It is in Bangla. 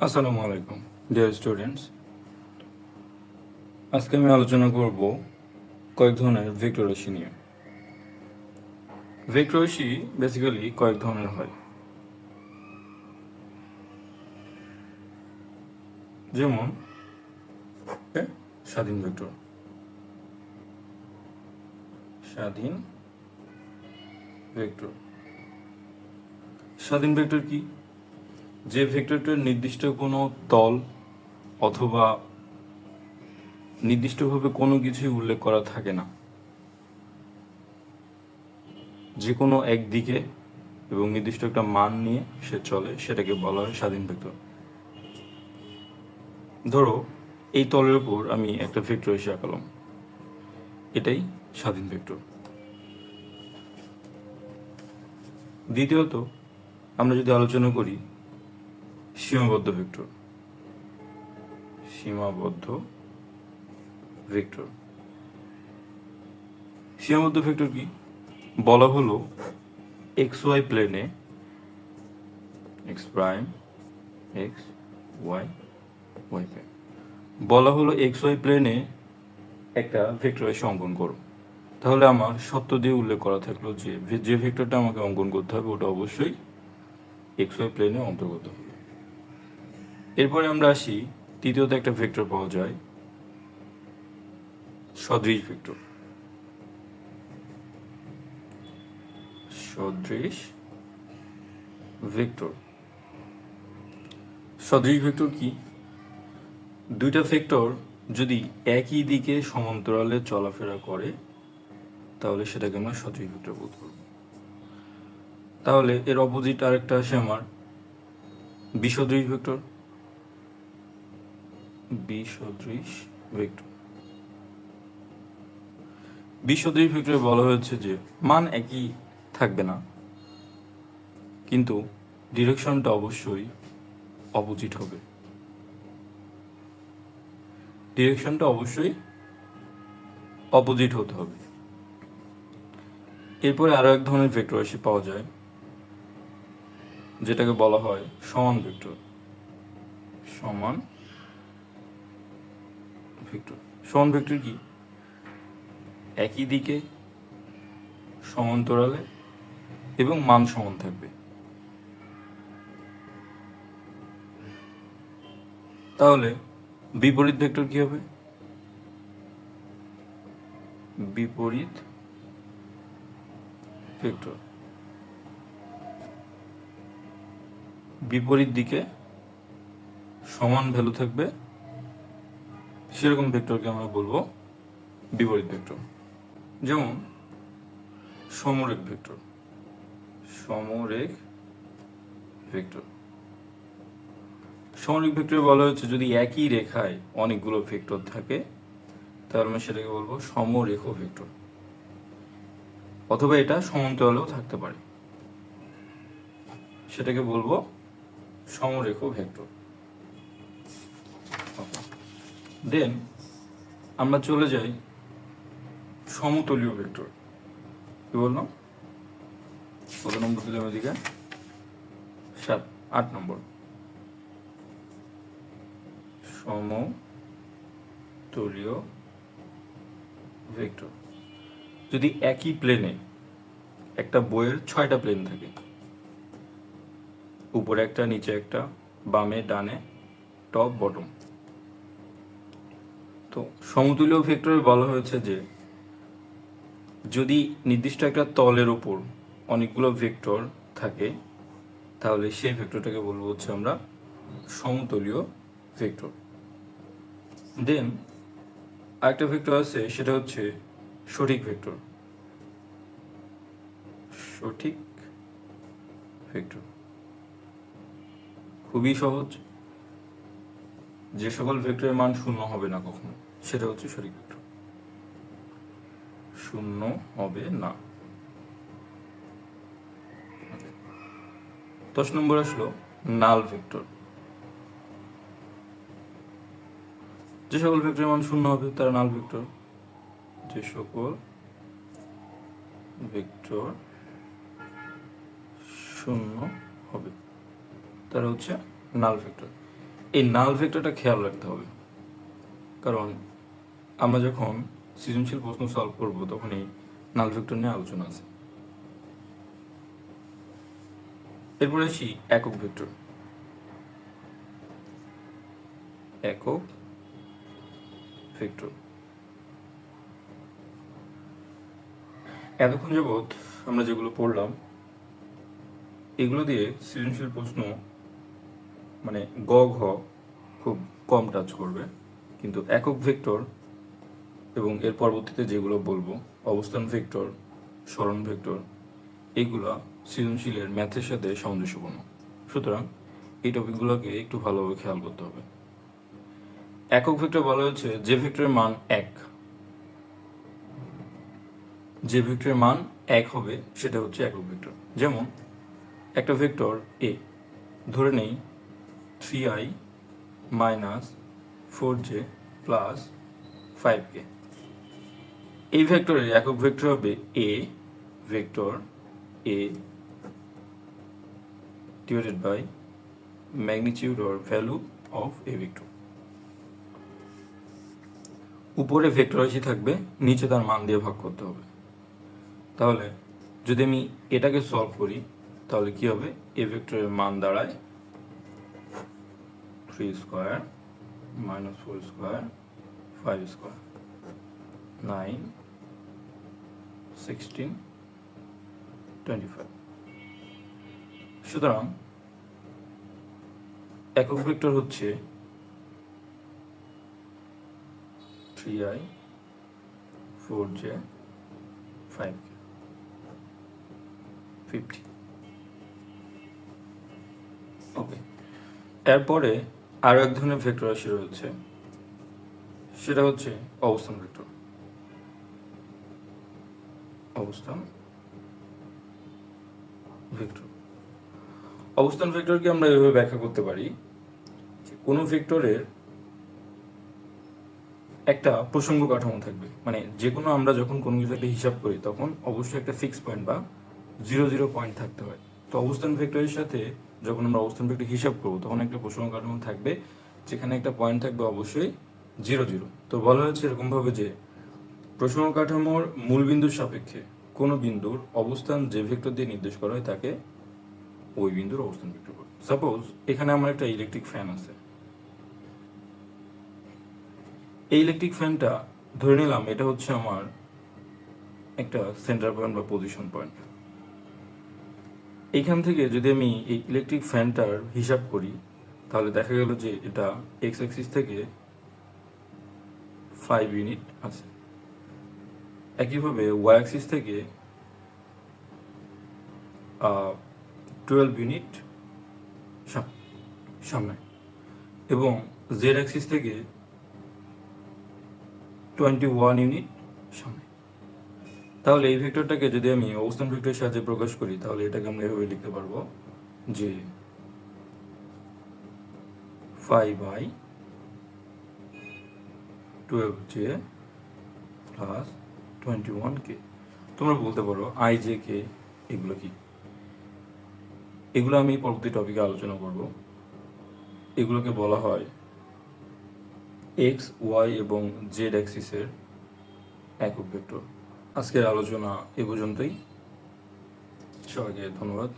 আসসালামু আলাইকুম ডিয়ার স্টুডেন্টস। আজকে আমি আলোচনা করব কয়েক ধরনের ভেক্টর রাশি নিয়ে। ভেক্টর রাশি বেসিক্যালি কয়েক ধরনের হয়, যেমন স্বাধীন ভেক্টর। স্বাধীন ভেক্টর স্বাধীন ভেক্টর কি? যে ভেক্টরটার নির্দিষ্ট কোনো তল অথবা নির্দিষ্টভাবে কোনো কিছুই উল্লেখ করা থাকে না, যে কোনো একদিকে এবং নির্দিষ্ট একটা মান নিয়ে সে চলে, সেটাকে বলা হয় স্বাধীন ভেক্টর। ধরো এই তলের উপর আমি একটা ভেক্টর এসে আঁকালাম, এটাই স্বাধীন ভেক্টর। দ্বিতীয়ত আমরা যদি আলোচনা করি সীমাবদ্ধ ভেক্টর। সীমাবদ্ধ ভেক্টর সীমাবদ্ধ ভেক্টর কি? বলা হলো এক্স ওয়াই প্লেনে, X prime X Y Y prime, বলা হলো এক্স ওয়াই প্লেনে একটা ভেক্টর এসে অঙ্কন করো। তাহলে আমার সত্য দিয়ে উল্লেখ করা থাকলো যে যে ভেক্টরটা আমাকে অঙ্কন করতে হবে ওটা অবশ্যই এক্স ওয়াই প্লেনে অন্তর্গত হবে। এরপরে আমরা আসি তৃতীয়ত একটা ভেক্টর পাওয়া যায় সদৃশ ভেক্টর। সদৃশ ভেক্টর সদৃশ ভেক্টর কি? দুইটা ভেক্টর যদি একই দিকে সমান্তরালে চলাফেরা করে তাহলে সেটাকে আমরা সদৃশ ভেক্টর বলতে পারবো। তাহলে এর অপোজিট আরেকটা আসে আমার বিসদৃশ ভেক্টর। বিসদৃশ ভেক্টর বিসদৃশ ভেক্টরে বলা হয়েছে যে মান একই থাকবে না, কিন্তু ডিরেকশনটা অবশ্যই অপোজিট হবে। ডিরেকশনটা অবশ্যই অপোজিট হতে হবে। এরপরে আরো এক ধরনের ভেক্টর রাশি পাওয়া যায় যেটাকে বলা হয় সমান ভেক্টর। সমান ভেক্টর সমান ভেক্টর কি? একই দিকে সমান্তরালে এবং মান সমান থাকবে। তাহলে বিপরীত ভেক্টর কি হবে? বিপরীত ভেক্টর বিপরীত দিকে সমান ভ্যালু থাকবে, সেরকম ভেক্টরকে আমরা বলবো বিপরীত ভেক্টর। যেমন সমরেখ ভেক্টর। সমরেখ ভেক্টর সমরেখ ভেক্টরে বলা হচ্ছে যদি একই রেখায় অনেকগুলো ভেক্টর থাকে তাহলে আমরা সেটাকে বলবো সমরেখ ভেক্টর, অথবা এটা সমান্তরালেও থাকতে পারে, সেটাকে বলবো সমরেখ ভেক্টর। দেন আমরা চলে যাই সমতলীয় ভেক্টর। কি বললাম? কত নম্বর দিলাম এদিকে? 8 নম্বর। সমতলীয় ভেক্টর যদি একই প্লেনে একটা বইয়ের 6টা প্লেন থাকে, উপরে একটা, নিচে একটা, বামে ডানে, টপ বটম, তো সমতুল্য ভেক্টরে বলা হয়েছে যে যদি নির্দিষ্ট একটা তলের উপর অনেকগুলো ভেক্টর থাকে তাহলে সেই ভেক্টরটাকে বলবো হচ্ছে আমরা সমতলীয় ভেক্টর। দেন আরেকটা ভেক্টর আছে, সেটা হচ্ছে সঠিক ভেক্টর। সঠিক ভেক্টর খুবই সহজ, যে সকল ভেক্টরের মান শূন্য হবে না কখনো, সেটা হচ্ছে সঠিক ভেক্টর। শূন্য হবে না। 10 নম্বর আসলো নাল ভেক্টর। যে সকল ভেক্টরের মান শূন্য হবে তারা নাল ভেক্টর। যে সকল ভেক্টর শূন্য হবে তারা হচ্ছে নাল ভেক্টর। এই নাল ভেক্টরটা খেয়াল রাখতে হবে, কারণ আমরা যখন সৃজনশীল প্রশ্ন সলভ করব তখন এই নাল ভেক্টর নিয়ে আলোচনা আছে। এরপরে আসি একক ভেক্টর। একক ভেক্টর এতক্ষণ যাবৎ আমরা যেগুলো পড়লাম এগুলো দিয়ে সৃজনশীল প্রশ্ন মানে গ ঘ খুব কম টাচ করবে, কিন্তু একক ভেক্টর এবং এর পরবর্তীতে যেগুলো বলবো অবস্থান ভেক্টর, সরণ ভেক্টর, এইগুলা সৃজনশীলের ম্যাথের সাথে সামঞ্জস্যপূর্ণ। সুতরাং এই টপিকগুলোকে একটু ভালোভাবে খেয়াল করতে হবে। একক ভেক্টর বলা হচ্ছে যে ভেক্টরের মান 1, যে ভেক্টরের মান 1 হবে সেটা হচ্ছে একক ভেক্টর। যেমন একটা ভেক্টর এ, ধরে নেই 3i - 4j + 5k। এই ভেক্টরের একক ভেক্টর হবে a vector a divided by magnitude or value of a vector। উপরে ভেক্টর রাশি থাকবে, নিচে তার মান দিয়ে ভাগ করতে হবে। তাহলে যদি আমি এটাকে সলভ করি তাহলে কি হবে, এ ভেক্টরের মান দাঁড়ায় 3 স্কয়ার - 4 স্কয়ার 5 স্কয়ার 9 16 25। সুতরাং একক ভেক্টর হচ্ছে 3i 4j 5k 50। ওকে, এরপরে আরো এক ধরনের ভেক্টর রাশি রয়েছে, সেটা হচ্ছে অবস্থান ভেক্টর। অবস্থান ভেক্টর অবস্থান ভেক্টরকে আমরা এভাবে ব্যাখ্যা করতে পারি যে কোনো ভেক্টরের একটা প্রসঙ্গ কাঠামো থাকবে, মানে যে কোনো আমরা যখন কোনো কিছু একটা হিসাব করি তখন অবশ্যই একটা ফিক্স পয়েন্ট বা 0 পয়েন্ট থাকতে হয়। তো অবস্থান ভেক্টরের সাথে যখন আমরা অবস্থান ভেক্টর হিসাব করবো তখন একটা প্রসঙ্গ কাঠামো থাকবে, যেখানে একটা পয়েন্ট থাকবে অবশ্যই 0 তো বলা হয়েছে এরকম ভাবে যে প্রসঙ্গ কাঠামোর মূল বিন্দুর সাপেক্ষে কোনো বিন্দুর অবস্থান যে ভেক্টর দিয়ে নির্দেশ করা হয় তাকে ওই বিন্দুর অবস্থান ভেক্টর বলে। সাপোজ এখানে আমার একটা ইলেকট্রিক ফ্যান আছে, এই ইলেকট্রিক ফ্যানটা ধরে নিলাম এটা হচ্ছে আমার একটা সেন্টার পয়েন্ট বা পজিশন পয়েন্ট। এইখান থেকে যদি আমি এই ইলেকট্রিক ফ্যানটার হিসাব করি তাহলে দেখা গেল যে এটা এক্স অ্যাক্সিস থেকে 5 ইউনিট আছে, একইভাবে ওয়াই অ্যাক্সিস থেকে 12 ইউনিট সামনে, এবং জেড অ্যাক্সিস থেকে 21 ইউনিট সামনে। তাহলে এই ভেক্টরটাকে যদি আমি অবস্থান ভেক্টরের সাহায্যে প্রকাশ করি তাহলে এটাকে আমরা এভাবে লিখতে পারবো যে 5i 12j + 21k। তোমরা বলতে পারো i j k এগুলো কি, এগুলো আমি পরবর্তী টপিকে আলোচনা করব। এগুলোকে বলা হয় এক্স ওয়াই এবং জেড অ্যাক্সিসের একক ভেক্টর। আজকের আলোচনা এ পর্যন্তই। সবাইকে ধন্যবাদ।